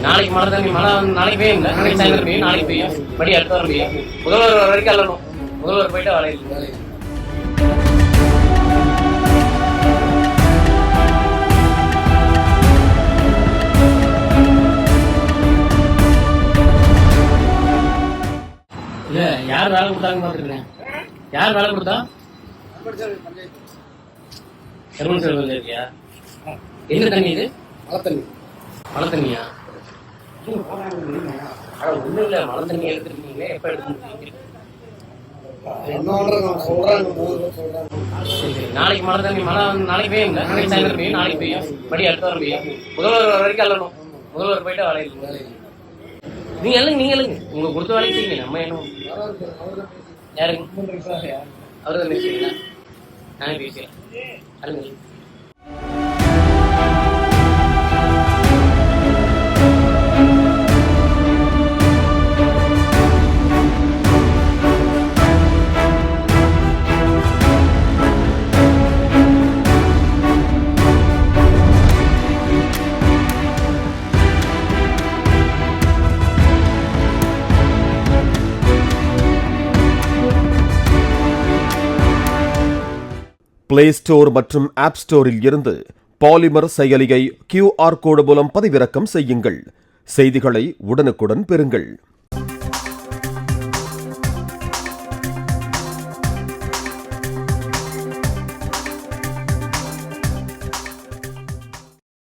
நாளைக்கு மழை தண்ணி மழை நாளைக்கு பெய்யும் இல்லை, நாளைக்கு சாயந்தரம் பெய்யும், நாளைக்கு பெய்யும், படி அடுத்த வாரம் பெய்யும். முதல்வர் வரைக்கும் அள்ளணும், முதல்வர் போயிட்டு வேலையில். இல்ல யார் வேலை கொடுத்தாங்க பாத்துருக்கேன். யார் வேலை கொடுத்தா? செல்வன் செல்வன் இருக்கியா? என்ன தண்ணி இது? மழை தண்ணி. மழை தண்ணியா? ஒண்ணும் இல்ல, மழை தண்ணி எடுத்துருக்கீங்களே, எப்ப எடுத்துருக்கீங்க? நாளைக்கு மழை தண்ணி மழை நாளைக்கு பெய்யும் இல்லை, நாளைக்கு சாயந்தரம் பெய்யும், நாளைக்கு பெய்யும், படி அடுத்த வாரம் பெய்யும். முதல்வர் வரைக்கும் அள்ளணும், முதல்வர் போயிட்டு வேலையில். நீங்க எழுங்க, நீங்க எழுங்க, உங்க கொடுத்த வேலைக்கு செய்யுங்க. நம்ம என்ன யாருங்க அவரு தான் பேசுறீங்களா? நானே பேசுறேன். அழுங்க. பிளே ஸ்டோர் மற்றும் ஆப் ஸ்டோரில் இருந்து பாலிமர் செயலியை QR கோடு மூலம் பதிவிறக்கம் செய்யுங்கள். செய்திகளை உடனுக்குடன் பெறுங்கள்.